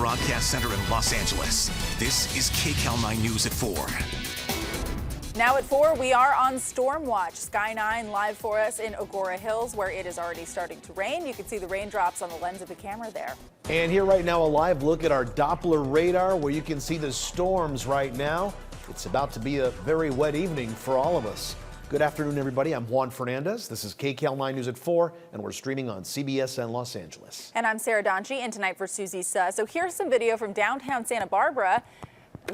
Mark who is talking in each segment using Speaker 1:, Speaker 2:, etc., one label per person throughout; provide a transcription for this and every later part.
Speaker 1: broadcast center in Los Angeles, this is KCAL9 News at 4.
Speaker 2: Now at 4, we are on Storm Watch. Sky 9 live for us in Agora Hills, where it is already starting to rain. You can see the raindrops on the lens of the camera there.
Speaker 3: And here right now, a live look at our Doppler radar, where you can see the storms right now. It's about to be a very wet evening for all of us. Good afternoon, everybody. I'm Juan Fernandez. This is KCAL9 News at 4, and we're streaming on CBS and Los Angeles.
Speaker 2: And I'm Sarah Donchi, and tonight for Susie Suh. So here's some video from downtown Santa Barbara.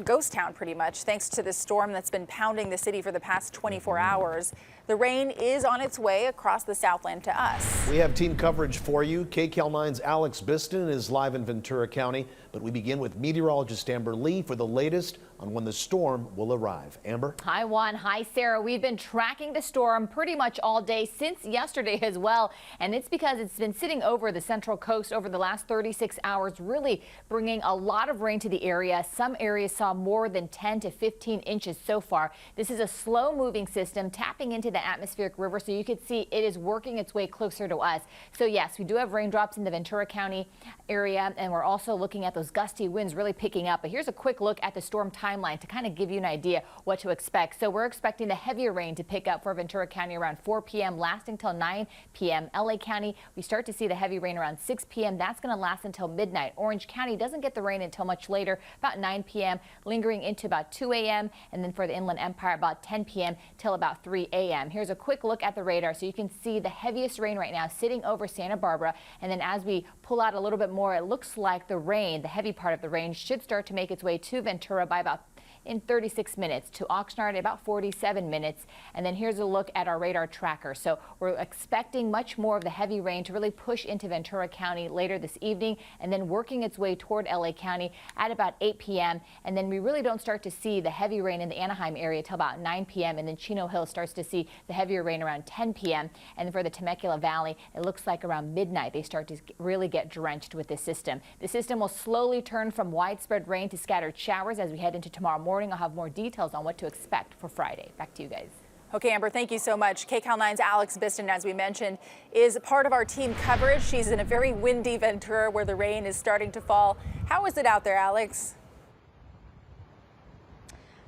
Speaker 2: Ghost town pretty much, thanks to this storm that's been pounding the city for the past 24 hours. The rain is on its way across the Southland to us.
Speaker 3: We have team coverage for you. KCAL9's Alex Biston is live in Ventura County, but we begin with meteorologist Amber Lee for the latest on when the storm will arrive. Amber?
Speaker 4: Hi, Juan. Hi, Sarah. We've been tracking the storm pretty much all day since yesterday as well, and it's because it's been sitting over the Central Coast over the last 36 hours, really bringing a lot of rain to the area. Some areas saw more than 10 to 15 inches so far. This is a slow-moving system tapping into the atmospheric river, so you can see it is working its way closer to us. So yes, we do have raindrops in the Ventura County area, and we're also looking at those gusty winds really picking up. But here's a quick look at the storm timeline to kind of give you an idea what to expect. So we're expecting the heavier rain to pick up for Ventura County around 4 p.m. lasting till 9 p.m. LA County, we start to see the heavy rain around 6 p.m. That's going to last until midnight. Orange County doesn't get the rain until much later, about 9 p.m. lingering into about 2 a.m. and then for the Inland Empire about 10 p.m. till about 3 a.m. Here's a quick look at the radar so you can see the heaviest rain right now sitting over Santa Barbara, and then as we pull out a little bit more, it looks like the rain, the heavy part of the rain, should start to make its way to Ventura by about in 36 minutes, to Oxnard in about 47 minutes. And then here's a look at our radar tracker. So we're expecting much more of the heavy rain to really push into Ventura County later this evening, and then working its way toward LA County at about 8 p.m. And then we really don't start to see the heavy rain in the Anaheim area till about 9 p.m. And then Chino Hill starts to see the heavier rain around 10 p.m. And for the Temecula Valley, it looks like around midnight they start to really get drenched with this system. The system will slowly turn from widespread rain to scattered showers as we head into tomorrow morning. I'll have more details on what to expect for Friday. Back to you guys.
Speaker 2: Okay, Amber, thank you so much. KCAL9's Alex Biston, as we mentioned, is part of our team coverage. She's in a very windy Ventura where the rain is starting to fall. How is it out there, Alex?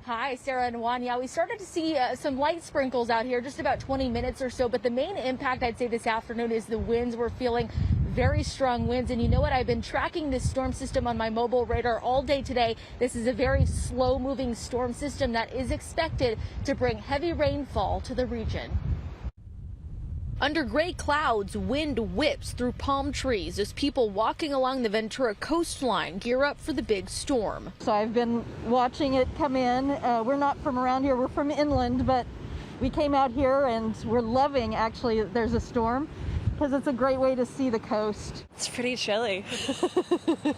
Speaker 5: Hi, Sarah and Juan. Yeah, we started to see some light sprinkles out here, just about 20 minutes or so. But the main impact, I'd say, this afternoon is the winds. We're feeling very strong winds. And you know what? I've been tracking this storm system on my mobile radar all day today. This is a very slow moving storm system that is expected to bring heavy rainfall to the region. Under gray clouds, wind whips through palm trees as people walking along the Ventura coastline gear up for the big storm.
Speaker 6: So I've been watching it come in. We're not from around here, we're from inland, but we came out here and we're loving actually that there's a storm, because it's a great way to see the coast.
Speaker 7: It's pretty chilly.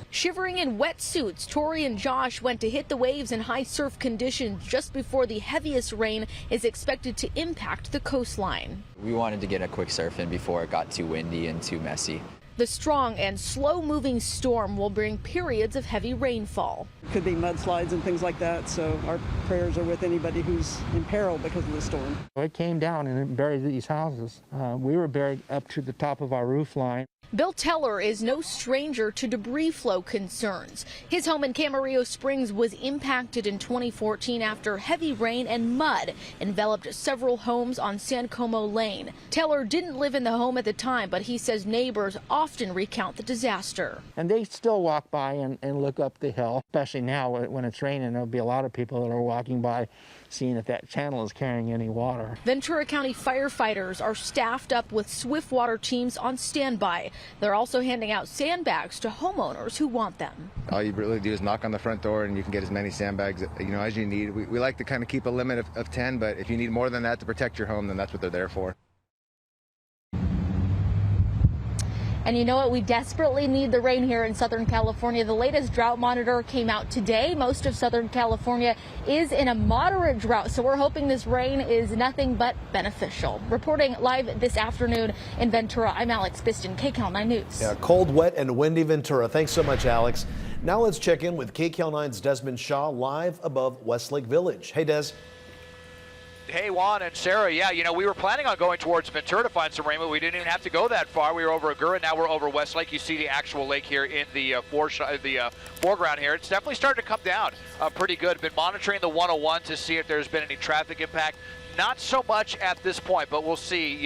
Speaker 5: Shivering in wetsuits, Tori and Josh went to hit the waves in high surf conditions just before the heaviest rain is expected to impact the coastline.
Speaker 8: We wanted to get a quick surf in before it got too windy and too messy.
Speaker 5: The strong and slow-moving storm will bring periods of heavy rainfall.
Speaker 9: Could be mudslides and things like that, so our prayers are with anybody who's in peril because of the storm.
Speaker 10: It came down and it buried these houses. We were buried up to the top of our roof line.
Speaker 5: Bill Teller is no stranger to debris flow concerns. His home in Camarillo Springs was impacted in 2014 after heavy rain and mud enveloped several homes on San Como Lane. Teller didn't live in the home at the time, but he says neighbors often recount the disaster.
Speaker 10: And they still walk by and look up the hill, especially now when it's raining. There'll be a lot of people that are walking by seeing if that channel is carrying any water.
Speaker 5: Ventura County firefighters are staffed up with swift water teams on standby. They're also handing out sandbags to homeowners who want them.
Speaker 11: All you really do is knock on the front door and you can get as many sandbags as you need. We like to kind of keep a limit of 10, but if you need more than that to protect your home, then that's what they're there for.
Speaker 5: And you know what? We desperately need the rain here in Southern California. The latest drought monitor came out today. Most of Southern California is in a moderate drought, so we're hoping this rain is nothing but beneficial. Reporting live this afternoon in Ventura, I'm Alex Biston, KCAL9 News.
Speaker 3: Yeah, cold, wet, and windy Ventura. Thanks so much, Alex. Now let's check in with KCAL9's Desmond Shaw live above Westlake Village. Hey, Des.
Speaker 7: Hey, Juan and Sarah, yeah, we were planning on going towards Ventura to find some rain, but we didn't even have to go that far. We were over Agoura, now we're over Westlake. You see the actual lake here in the foreground here. It's definitely starting to come down pretty good. Been monitoring the 101 to see if there's been any traffic impact. Not so much at this point, but we'll see.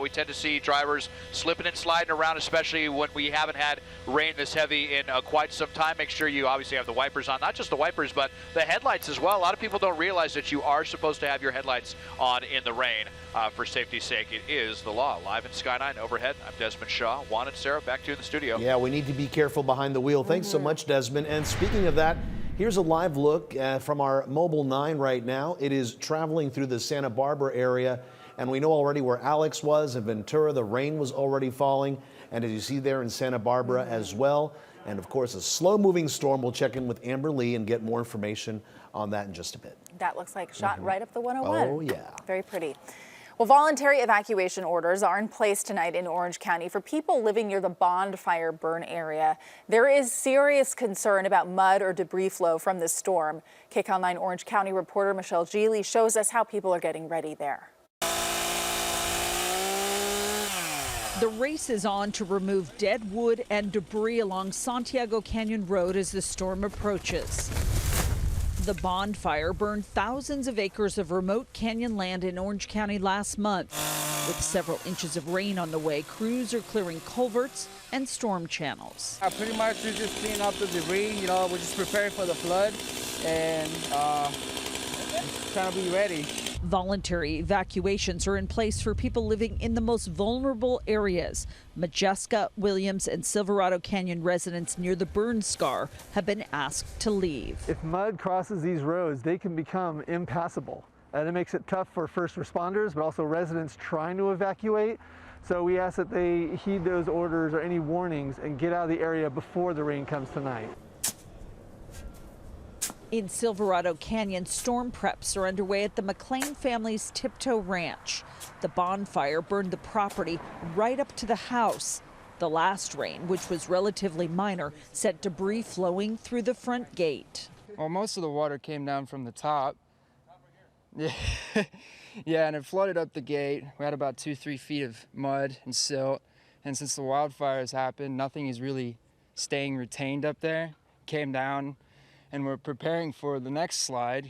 Speaker 7: We tend to see drivers slipping and sliding around, especially when we haven't had rain this heavy in quite some time. Make sure you obviously have the wipers on, not just the wipers, but the headlights as well. A lot of people don't realize that you are supposed to have your headlights on in the rain for safety's sake. It is the law. Live in Sky 9 overhead, I'm Desmond Shaw. Juan and Sarah, back to you in the studio.
Speaker 3: Yeah, we need to be careful behind the wheel. Thanks so much, Desmond. And speaking of that, here's a live look from our Mobile 9 right now. It is traveling through the Santa Barbara area, and we know already where Alex was in Ventura. The rain was already falling, and as you see there in Santa Barbara as well. And of course, a slow-moving storm. We'll check in with Amber Lee and get more information on that in just a bit.
Speaker 2: That looks like shot right up the 101.
Speaker 3: Oh, yeah.
Speaker 2: Very pretty. Well, voluntary evacuation orders are in place tonight in Orange County for people living near the bonfire burn area. There is serious concern about mud or debris flow from this storm. KCAL9 Orange County reporter Michelle Geely shows us how people are getting ready there.
Speaker 12: The race is on to remove dead wood and debris along Santiago Canyon Road as the storm approaches. The bonfire burned thousands of acres of remote canyon land in Orange County last month. With several inches of rain on the way, crews are clearing culverts and storm channels.
Speaker 13: Pretty much we just clean up the debris, we're just preparing for the flood and trying to be ready.
Speaker 12: Voluntary evacuations are in place for people living in the most vulnerable areas. Majeska, Williams, and Silverado Canyon residents near the burn scar have been asked to leave.
Speaker 14: If mud crosses these roads, they can become impassable. And it makes it tough for first responders, but also residents trying to evacuate. So we ask that they heed those orders or any warnings and get out of the area before the rain comes tonight.
Speaker 12: In Silverado Canyon, storm preps are underway at the McLean family's Tiptoe Ranch. The bonfire burned the property right up to the house. The last rain, which was relatively minor, sent debris flowing through the front gate.
Speaker 13: Well, most of the water came down from the top. Yeah, yeah, and it flooded up the gate. We had about 2-3 feet of mud and silt. And since the wildfires happened, nothing is really staying retained up there. Came down. And we're preparing for the next slide.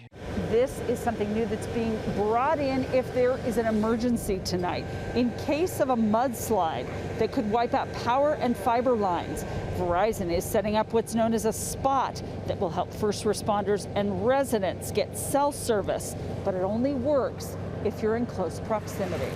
Speaker 12: This is something new that's being brought in if there is an emergency tonight. In case of a mudslide that could wipe out power and fiber lines, Verizon is setting up what's known as a spot that will help first responders and residents get cell service, but it only works if you're in close proximity.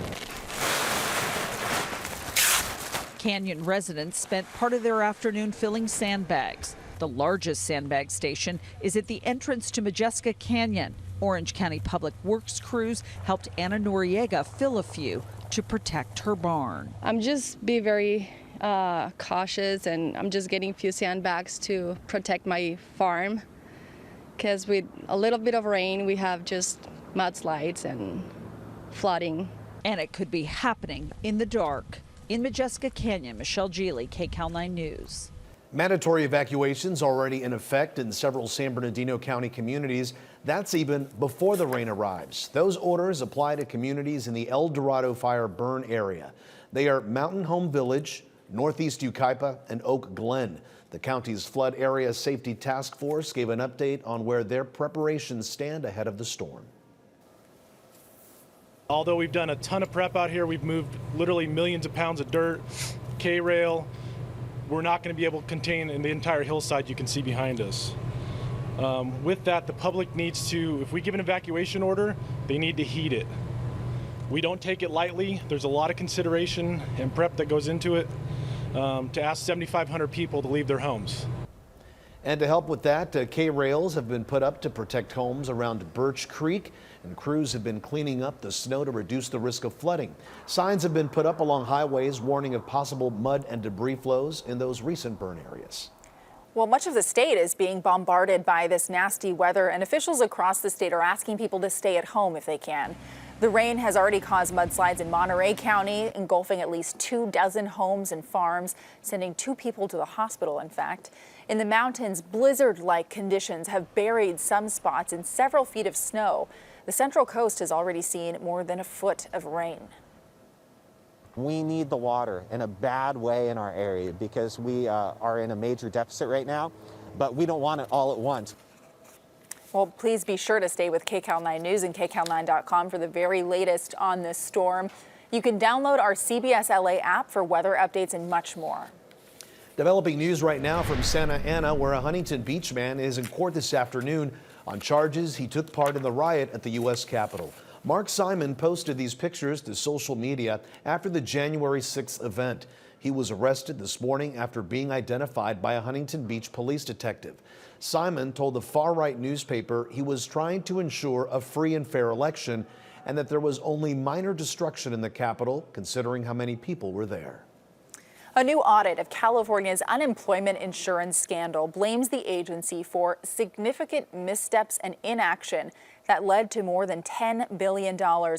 Speaker 12: Canyon residents spent part of their afternoon filling sandbags. The largest sandbag station is at the entrance to Majeska Canyon. Orange County Public Works crews helped Anna Noriega fill a few to protect her barn.
Speaker 15: I'm just being very cautious, and I'm just getting a few sandbags to protect my farm, because with a little bit of rain, we have just mudslides and flooding.
Speaker 12: And it could be happening in the dark. In Majeska Canyon, Michelle Geely, KCAL9 News.
Speaker 3: Mandatory evacuations already in effect in several San Bernardino County communities. That's even before the rain arrives. Those orders apply to communities in the El Dorado fire burn area. They are Mountain Home Village, Northeast Yucaipa, and Oak Glen. The county's Flood Area Safety Task Force gave an update on where their preparations stand ahead of the storm.
Speaker 16: Although we've done a ton of prep out here, we've moved literally millions of pounds of dirt, K-rail. We're not going to be able to contain in the entire hillside you can see behind us. With that, the public needs to, if we give an evacuation order, they need to heed it. We don't take it lightly. There's a lot of consideration and prep that goes into it to ask 7,500 people to leave their homes.
Speaker 3: And to help with that, K-rails have been put up to protect homes around Birch Creek, and crews have been cleaning up the snow to reduce the risk of flooding. Signs have been put up along highways warning of possible mud and debris flows in those recent burn areas.
Speaker 2: Well, much of the state is being bombarded by this nasty weather, and officials across the state are asking people to stay at home if they can. The rain has already caused mudslides in Monterey County, engulfing at least 24 homes and farms, sending 2 people to the hospital, in fact. In the mountains, blizzard-like conditions have buried some spots in several feet of snow. The The Central Coast has already seen more than a foot of rain.
Speaker 17: We need the water in a bad way in our area because we are in a major deficit right now, but we don't want it all at once.
Speaker 2: Well, please be sure to stay with KCAL9 News and KCAL9.com for the very latest on this storm. You can download our CBS LA app for weather updates and much more.
Speaker 3: Developing news right now from Santa Ana, where a Huntington Beach man is in court this afternoon on charges he took part in the riot at the U.S. Capitol. Mark Simon posted these pictures to social media after the January 6th event. He was arrested this morning after being identified by a Huntington Beach police detective. Simon told the far-right newspaper he was trying to ensure a free and fair election and that there was only minor destruction in the Capitol, considering how many people were there.
Speaker 2: A new audit of California's unemployment insurance scandal blames the agency for significant missteps and inaction that led to more than $10 billion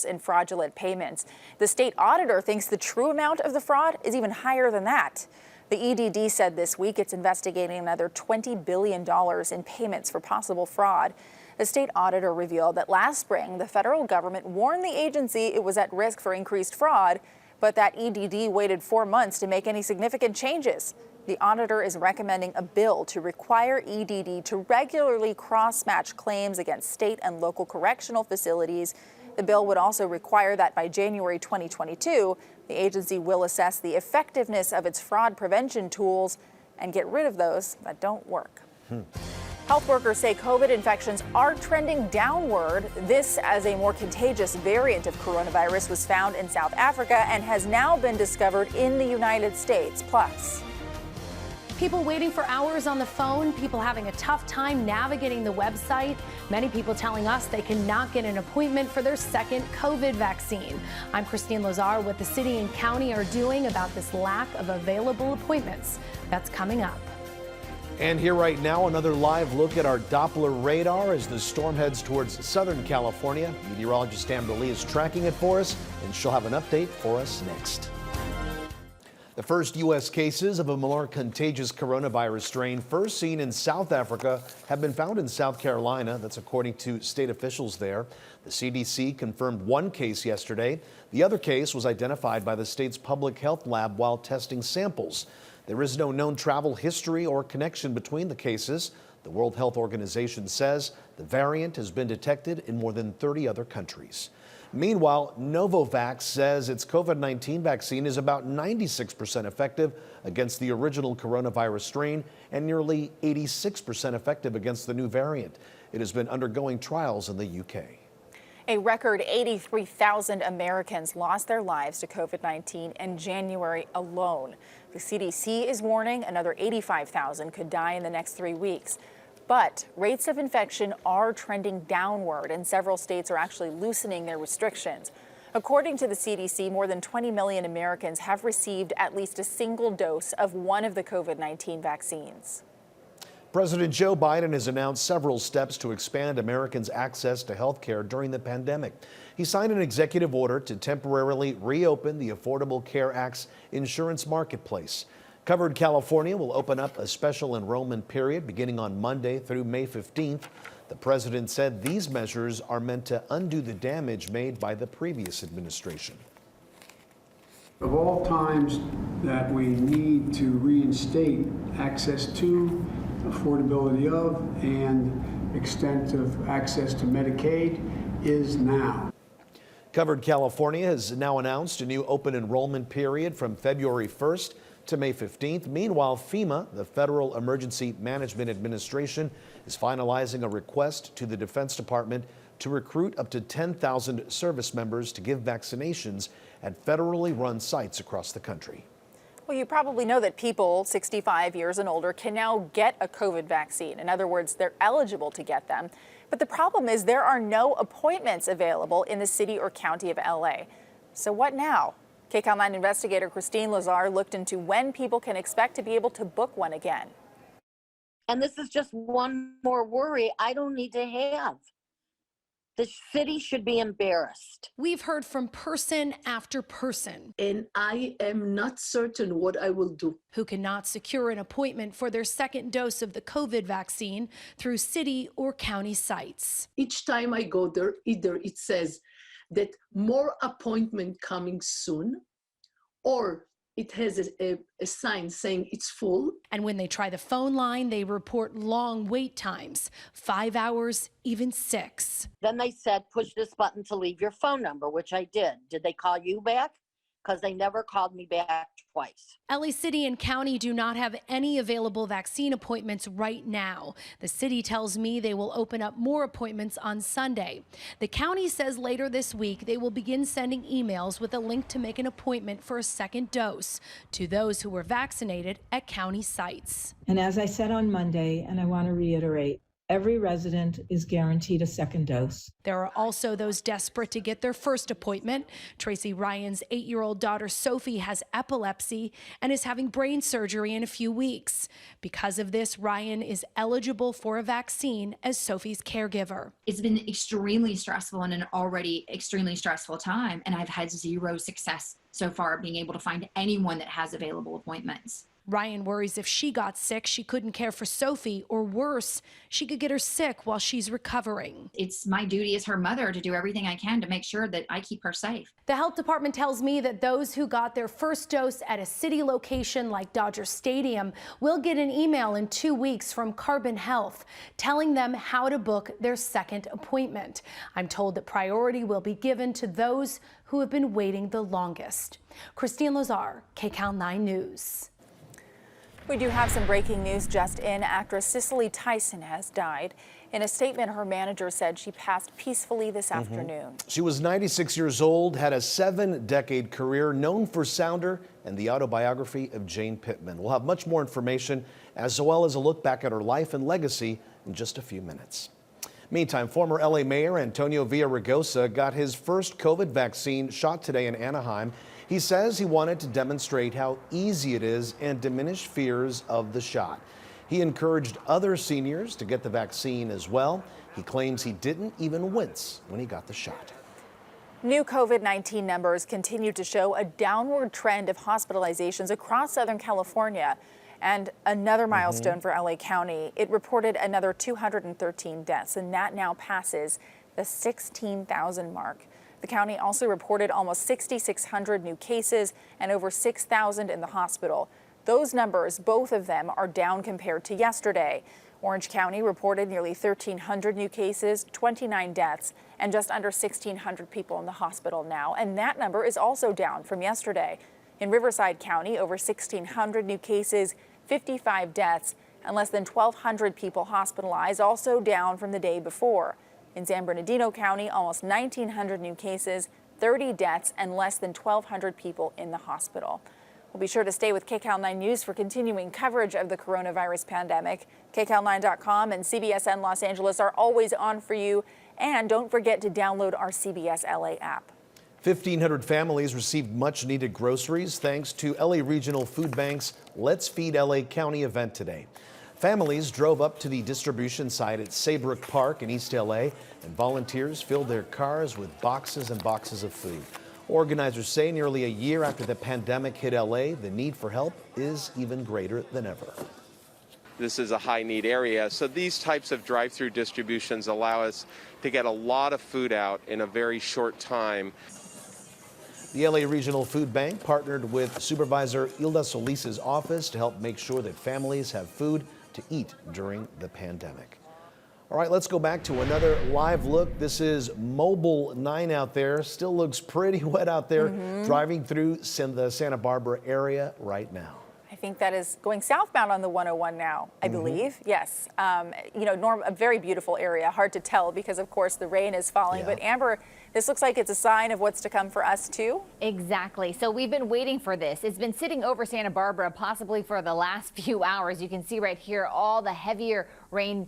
Speaker 2: in fraudulent payments. The state auditor thinks the true amount of the fraud is even higher than that. The EDD said this week it's investigating another $20 billion in payments for possible fraud. The state auditor revealed that last spring, the federal government warned the agency it was at risk for increased fraud, but that EDD waited 4 months to make any significant changes. The auditor is recommending a bill to require EDD to regularly cross-match claims against state and local correctional facilities. The bill would also require that by January 2022, the agency will assess the effectiveness of its fraud prevention tools and get rid of those that don't work. Health workers say COVID infections are trending downward. This as a more contagious variant of coronavirus was found in South Africa and has now been discovered in the United States. Plus,
Speaker 18: people waiting for hours on the phone, people having a tough time navigating the website, many people telling us they cannot get an appointment for their second COVID vaccine. I'm Christine Lazar. What the city and county are doing about this lack of available appointments. That's coming up.
Speaker 3: And here right now, another live look at our Doppler radar as the storm heads towards Southern California. Meteorologist Amber Lee is tracking it for us, and she'll have an update for us next. The first U.S. cases of a more contagious coronavirus strain, first seen in South Africa, have been found in South Carolina. That's according to state officials there. The CDC confirmed one case yesterday. The other case was identified by the state's public health lab while testing samples. There is no known travel history or connection between the cases. The World Health Organization says the variant has been detected in more than 30 other countries. Meanwhile, Novavax says its COVID-19 vaccine is about 96% effective against the original coronavirus strain and nearly 86% effective against the new variant. It has been undergoing trials in the UK.
Speaker 2: A record 83,000 Americans lost their lives to COVID-19 in January alone. The CDC is warning another 85,000 could die in the next 3 weeks. But rates of infection are trending downward, and several states are actually loosening their restrictions. According to the CDC, more than 20 million Americans have received at least a single dose of one of the COVID-19 vaccines.
Speaker 3: President Joe Biden has announced several steps to expand Americans' access to health care during the pandemic. He signed an executive order to temporarily reopen the Affordable Care Act's insurance marketplace. Covered California will open up a special enrollment period beginning on Monday through May 15th. The president said these measures are meant to undo the damage made by the previous administration.
Speaker 19: Of all times that we need to reinstate access to, affordability of, and extent of access to Medicaid is now.
Speaker 3: Covered California has now announced a new open enrollment period from February 1st to May 15th. Meanwhile, FEMA, the Federal Emergency Management Administration, is finalizing a request to the Defense Department to recruit up to 10,000 service members to give vaccinations at federally run sites across the country.
Speaker 2: Well, you probably know that people 65 years and older can now get a COVID vaccine. In other words, they're eligible to get them. But the problem is there are no appointments available in the city or county of LA. So what now? KCAL9 investigator Christine Lazar looked into when people can expect to be able to book one again.
Speaker 20: And this is just one more worry I don't need to have. The city should be embarrassed.
Speaker 18: We've heard from person after person,
Speaker 21: and I am not certain what I will do,
Speaker 18: who cannot secure an appointment for their second dose of the COVID vaccine through city or county sites.
Speaker 21: Each time I go there, either it says that more appointment coming soon, or it has a sign saying it's full.
Speaker 18: And when they try the phone line, they report long wait times, 5 hours, even 6.
Speaker 20: Then they said, push this button to leave your phone number, which I did. Did they call you back? Because they never called me back twice.
Speaker 18: LA City and County do not have any available vaccine appointments right now. The city tells me they will open up more appointments on Sunday. The county says later this week they will begin sending emails with a link to make an appointment for a second dose to those who were vaccinated at county sites.
Speaker 22: And as I said on Monday, and I want to reiterate, every resident is guaranteed a second dose.
Speaker 18: There are also those desperate to get their first appointment. Tracy Ryan's 8-year-old daughter Sophie has epilepsy and is having brain surgery in a few weeks. Because of this, Ryan is eligible for a vaccine as Sophie's caregiver.
Speaker 23: It's been extremely stressful in an already extremely stressful time, and I've had zero success so far being able to find anyone that has available appointments.
Speaker 18: Ryan worries if she got sick, she couldn't care for Sophie, or worse, she could get her sick while she's recovering.
Speaker 23: It's my duty as her mother to do everything I can to make sure that I keep her safe.
Speaker 18: The health department tells me that those who got their first dose at a city location like Dodger Stadium will get an email in 2 weeks from Carbon Health telling them how to book their second appointment. I'm told that priority will be given to those who have been waiting the longest. Christine Lazar, KCAL9 News.
Speaker 2: We do have some breaking news just in. Actress Cicely Tyson has died. In a statement, her manager said she passed peacefully this afternoon.
Speaker 3: She was 96 years old, had a 7-decade career, known for Sounder and the autobiography of Jane Pittman. We'll have much more information as well as a look back at her life and legacy in just a few minutes. Meantime, former LA Mayor Antonio Villaraigosa got his first COVID vaccine shot today in Anaheim. He says he wanted to demonstrate how easy it is and diminish fears of the shot. He encouraged other seniors to get the vaccine as well. He claims he didn't even wince when he got the shot.
Speaker 2: New COVID-19 numbers continue to show a downward trend of hospitalizations across Southern California. And another milestone for LA County. It reported another 213 deaths, and that now passes the 16,000 mark. The county also reported almost 6,600 new cases and over 6,000 in the hospital. Those numbers, both of them, are down compared to yesterday. Orange County reported nearly 1,300 new cases, 29 deaths, and just under 1,600 people in the hospital now. And that number is also down from yesterday. In Riverside County, over 1,600 new cases, 55 deaths, and less than 1,200 people hospitalized, also down from the day before. In San Bernardino County, almost 1,900 new cases, 30 deaths, and less than 1,200 people in the hospital. We'll be sure to stay with KCAL9 News for continuing coverage of the coronavirus pandemic. KCAL9.com and CBSN Los Angeles are always on for you. And don't forget to download our CBS LA app.
Speaker 3: 1,500 families received much-needed groceries thanks to LA Regional Food Bank's Let's Feed LA County event today. Families drove up to the distribution site at Saybrook Park in East LA, and volunteers filled their cars with boxes and boxes of food. Organizers say nearly a year after the pandemic hit LA, the need for help is even greater than ever.
Speaker 24: This is a high-need area, so these types of drive-through distributions allow us to get a lot of food out in a very short time.
Speaker 3: The LA Regional Food Bank partnered with Supervisor Hilda Solis's office to help make sure that families have food to eat during the pandemic. All right, let's go back to another live look. This is Mobile 9 out there. Still looks pretty wet out there, driving through the Santa Barbara area right now.
Speaker 2: I think that is going southbound on the 101 now, I believe. Yes. You know, a very beautiful area. Hard to tell because, of course, the rain is falling. But Amber, this looks like it's a sign of what's to come for us, too.
Speaker 4: Exactly. So we've been waiting for this. It's been sitting over Santa Barbara possibly for the last few hours. You can see right here all the heavier rain.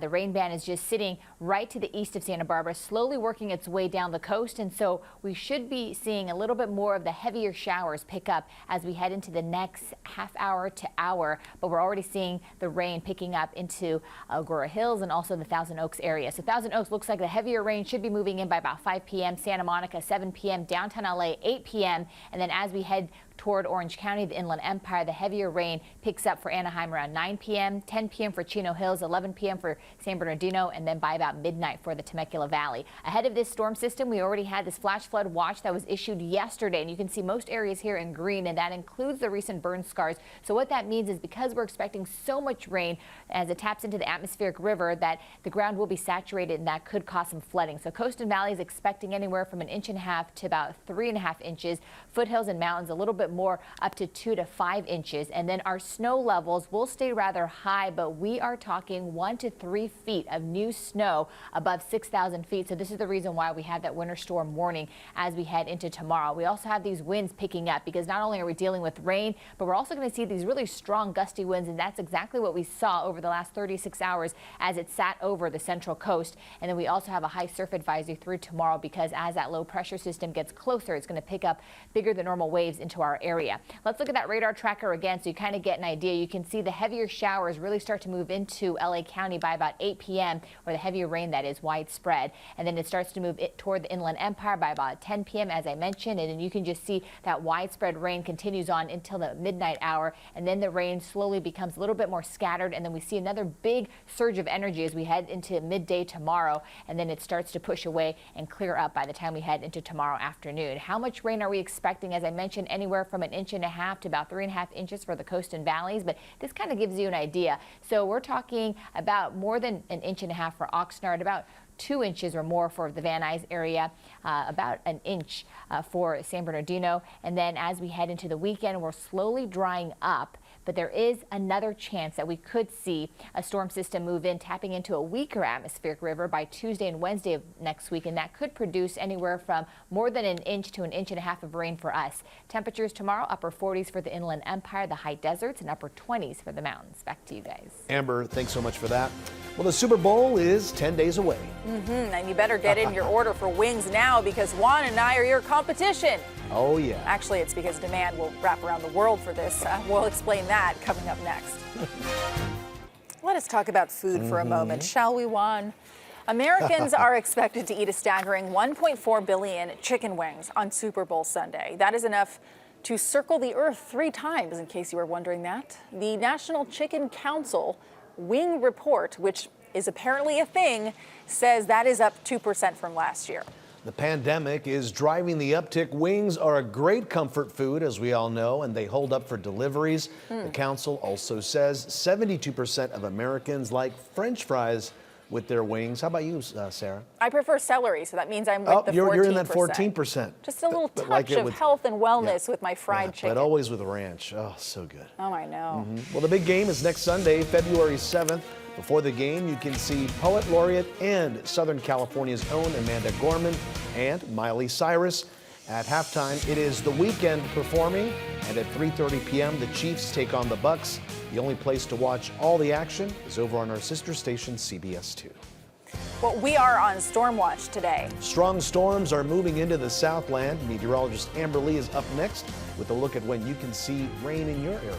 Speaker 4: The rain band is just sitting right to the east of Santa Barbara, slowly working its way down the coast. And so we should be seeing a little bit more of the heavier showers pick up as we head into the next half half hour to hour, but we're already seeing the rain picking up into Agoura Hills and also the Thousand Oaks area. So Thousand Oaks looks like the heavier rain should be moving in by about 5 p.m. Santa Monica 7 p.m. Downtown LA 8 p.m. And then as we head toward Orange County, the Inland Empire, the heavier rain picks up for Anaheim around 9 p.m., 10 p.m. for Chino Hills, 11 p.m. for San Bernardino, and then by about midnight for the Temecula Valley. Ahead of this storm system, we already had this flash flood watch that was issued yesterday, and you can see most areas here in green, and that includes the recent burn scars. So what that means is because we're expecting so much rain as it taps into the atmospheric river that the ground will be saturated, and that could cause some flooding. So Coast and Valley is expecting anywhere from 1.5 inches to about 3.5 inches. Foothills and mountains a little bit more, up to 2 to 5 inches. And then our snow levels will stay rather high, but we are talking 1 to 3 feet of new snow above 6,000 feet. So this is the reason why we have that winter storm warning as we head into tomorrow. We also have these winds picking up because not only are we dealing with rain, but we're also going to see these really strong gusty winds, and that's exactly what we saw over the last 36 hours as it sat over the central coast. And then we also have a high surf advisory through tomorrow because as that low pressure system gets closer, it's going to pick up bigger than normal waves into our area. Let's look at that radar tracker again so you kind of get an idea. You can see the heavier showers really start to move into LA County by about 8 p.m. or the heavier rain that is widespread. And then it starts to move toward the Inland Empire by about 10 p.m. as I mentioned. And then you can just see that widespread rain continues on until the midnight hour. And then the rain slowly becomes a little bit more scattered. And then we see another big surge of energy as we head into midday tomorrow. And then it starts to push away and clear up by the time we head into tomorrow afternoon. How much rain are we expecting? As I mentioned, anywhere from 1.5 inches to about 3.5 inches for the coast and valleys, but this kind of gives you an idea. So we're talking about more than 1.5 inches for Oxnard, about 2 inches or more for the Van Nuys area, about 1 inch for San Bernardino. And then as we head into the weekend, we're slowly drying up, but there is another chance that we could see a storm system move in, tapping into a weaker atmospheric river by Tuesday and Wednesday of next week, and that could produce anywhere from more than 1 inch to 1.5 inches of rain for us. Temperatures tomorrow, upper 40s for the Inland Empire, the high deserts, and upper 20s for the mountains. Back to you guys.
Speaker 3: Amber, thanks so much for that. Well, the Super Bowl is 10 days away.
Speaker 2: And you better get in your order for wings now because Juan and I are your competition.
Speaker 3: Oh, yeah.
Speaker 2: Actually, it's because demand will wrap around the world for this. We'll explain that coming up next. Let us talk about food for a moment, shall we, Juan? Americans are expected to eat a staggering 1.4 billion chicken wings on Super Bowl Sunday. That is enough to circle the earth 3 times, in case you were wondering that. The National Chicken Council Wing Report, which is apparently a thing, says that is up 2% from last year.
Speaker 3: The pandemic is driving the uptick. Wings are a great comfort food, as we all know, and they hold up for deliveries. The council also says 72% of Americans like French fries with their wings. How about you, Sarah?
Speaker 2: I prefer celery, so that means I'm with the 14%.
Speaker 3: You're in that 14%.
Speaker 2: Just a little touch of health and wellness with my fried chicken.
Speaker 3: But always with ranch. Oh, so good.
Speaker 2: Oh, I know.
Speaker 3: Well, the big game is next Sunday, February 7th. Before the game, you can see Poet Laureate and Southern California's own Amanda Gorman and Miley Cyrus. At halftime, it is The Weeknd performing, and at 3:30 p.m., the Chiefs take on the Bucks. The only place to watch all the action is over on our sister station, CBS 2.
Speaker 2: Well, we are on storm watch today.
Speaker 3: Strong storms are moving into the Southland. Meteorologist Amber Lee is up next with a look at when you can see rain in your area.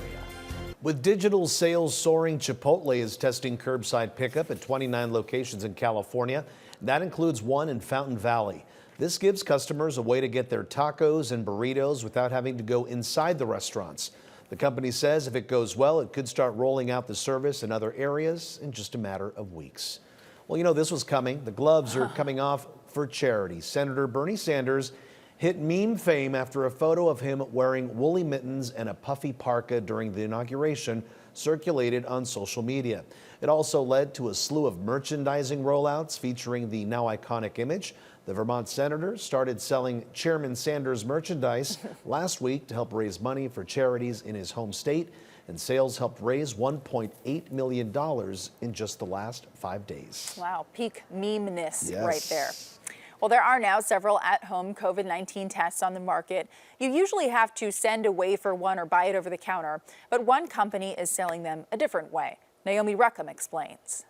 Speaker 3: With digital sales soaring, Chipotle is testing curbside pickup at 29 locations in California. That includes one in Fountain Valley. This gives customers a way to get their tacos and burritos without having to go inside the restaurants. The company says if it goes well, it could start rolling out the service in other areas in just a matter of weeks. Well, you know, this was coming. The gloves are coming off for charity. Senator Bernie Sanders hit meme fame after a photo of him wearing woolly mittens and a puffy parka during the inauguration circulated on social media. It also led to a slew of merchandising rollouts featuring the now iconic image. The Vermont senator started selling Chairman Sanders merchandise last week to help raise money for charities in his home state, and sales helped raise $1.8 million in just the last 5 days.
Speaker 2: Wow, peak meme-ness right there. Well, there are now several at-home COVID-19 tests on the market. You usually have to send away for one or buy it over the counter, but one company is selling them a different way. Naomi Ruckham explains.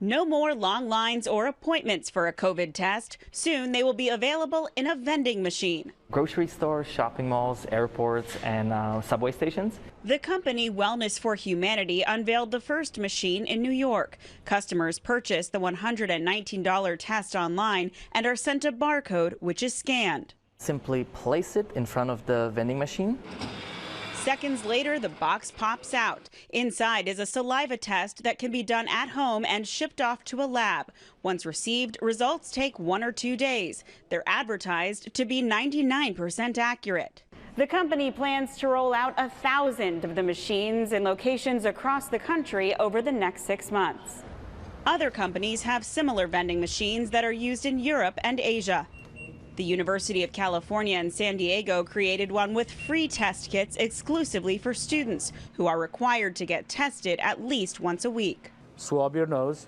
Speaker 1: No more long lines or appointments for a COVID test. Soon they will be available in a vending machine.
Speaker 6: Grocery stores, shopping malls, airports, and subway stations.
Speaker 1: The company Wellness for Humanity unveiled the first machine in New York. Customers purchase the $119 test online and are sent a barcode which is scanned.
Speaker 6: Simply place it in front of the vending machine.
Speaker 1: Seconds later, the box pops out. Inside is a saliva test that can be done at home and shipped off to a lab. Once received, results take 1 or 2 days. They're advertised to be 99% accurate. The company plans to roll out 1,000 of the machines in locations across the country over the next 6 months. Other companies have similar vending machines that are used in Europe and Asia. The University of California in San Diego created one with free test kits exclusively for students who are required to get tested at least once a week.
Speaker 8: Swab your nose,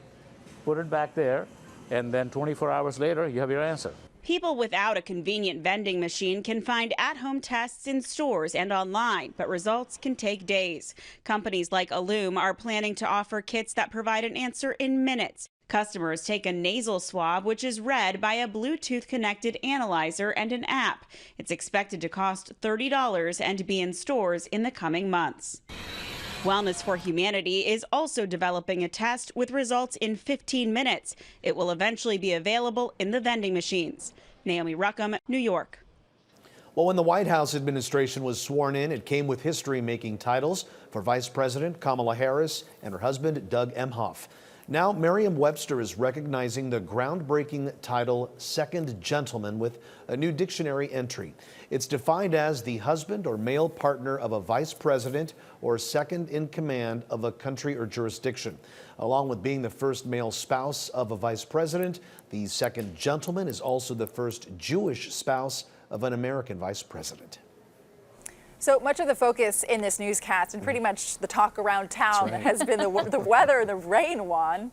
Speaker 8: put it back there, and then 24 hours later, you have your answer.
Speaker 1: People without a convenient vending machine can find at-home tests in stores and online, but results can take days. Companies like Illum are planning to offer kits that provide an answer in minutes. Customers take a nasal swab, which is read by a Bluetooth-connected analyzer and an app. It's expected to cost $30 and be in stores in the coming months. Wellness for Humanity is also developing a test with results in 15 minutes. It will eventually be available in the vending machines. Naomi Ruckham, New York.
Speaker 3: Well, when the White House administration was sworn in, it came with history-making titles for Vice President Kamala Harris and her husband, Doug Emhoff. Now, Merriam-Webster is recognizing the groundbreaking title Second Gentleman with a new dictionary entry. It's defined as the husband or male partner of a vice president or second in command of a country or jurisdiction. Along with being the first male spouse of a vice president, the second gentleman is also the first Jewish spouse of an American vice president.
Speaker 2: So much of the focus in this newscast and pretty much the talk around town has been the weather, the rain, Juan.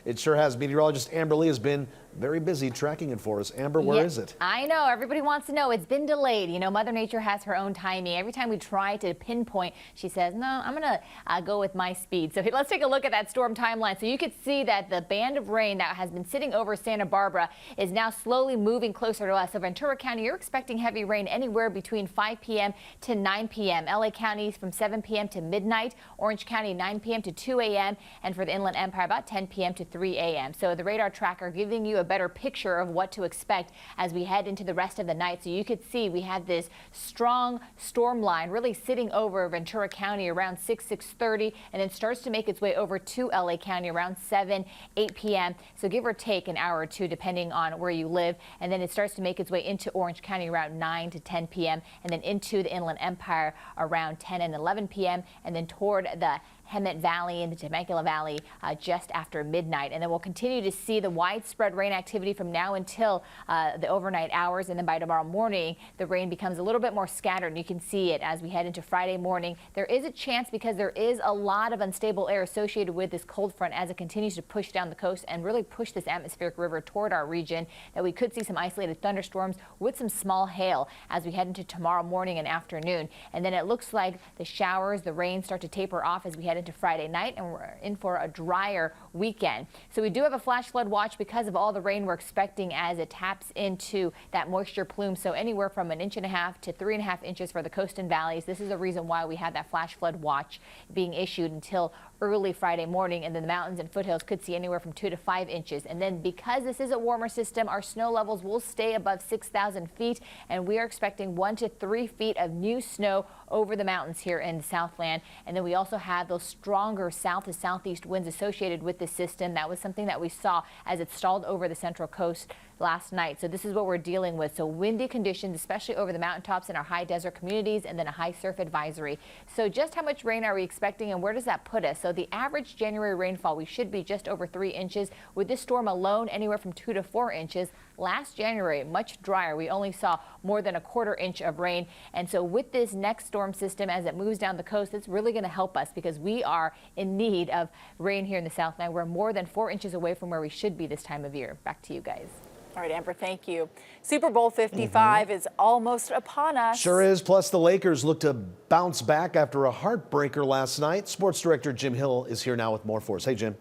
Speaker 3: It sure has. Meteorologist Amber Lee has been very busy tracking it for us. Amber, where is it?
Speaker 4: I know. Everybody wants to know. It's been delayed. You know, Mother Nature has her own timing. Every time we try to pinpoint, she says, no, I'm going to go with my speed. So let's take a look at that storm timeline. So you could see that the band of rain that has been sitting over Santa Barbara is now slowly moving closer to us. So Ventura County, you're expecting heavy rain anywhere between 5 p.m. to 9 p.m. LA County from 7 p.m. to midnight. Orange County 9 p.m. to 2 a.m. And for the Inland Empire about 10 p.m. to 3 a.m. So the radar tracker giving you a better picture of what to expect as we head into the rest of the night. So you could see we had this strong storm line really sitting over Ventura County around 6:30, and then starts to make its way over to LA County around 8 p.m. So give or take an hour or two depending on where you live. And then it starts to make its way into Orange County around 9 to 10 p.m. and then into the Inland Empire around 10 and 11 p.m. and then toward the Hemet Valley and the Temecula Valley just after midnight. And then we'll continue to see the widespread rain activity from now until the overnight hours. And then by tomorrow morning, the rain becomes a little bit more scattered. And you can see it as we head into Friday morning. There is a chance, because there is a lot of unstable air associated with this cold front as it continues to push down the coast and really push this atmospheric river toward our region, that we could see some isolated thunderstorms with some small hail as we head into tomorrow morning and afternoon. And then it looks like the showers, the rain start to taper off as we head into Friday night, and we're in for a drier weekend. So we do have a flash flood watch because of all the rain we're expecting as it taps into that moisture plume. So anywhere from 1.5 inches to 3.5 inches for the coast and valleys. This is the reason why we had that flash flood watch being issued until early Friday morning, and then the mountains and foothills could see anywhere from 2 to 5 inches. And then because this is a warmer system, our snow levels will stay above 6,000 feet, and we are expecting 1 to 3 feet of new snow over the mountains here in the Southland. And then we also have those stronger south to southeast winds associated with this system. That was something that we saw as it stalled over the central coast last night. So this is what we're dealing with. So windy conditions, especially over the mountaintops in our high desert communities, and then a high surf advisory. So just how much rain are we expecting, and where does that put us? So the average January rainfall, we should be just over 3 inches. With this storm alone, anywhere from 2 to 4 inches. Last January, much drier. We only saw more than 1/4 inch of rain. And so with this next storm system, as it moves down the coast, it's really going to help us because we are in need of rain here in the Southland. We're more than 4 inches away from where we should be this time of year. Back to you guys.
Speaker 2: All right, Amber, thank you. Super Bowl 55 is almost upon us.
Speaker 3: Sure is. Plus, the Lakers look to bounce back after a heartbreaker last night. Sports director Jim Hill is here now with more for us. Hey, Jim.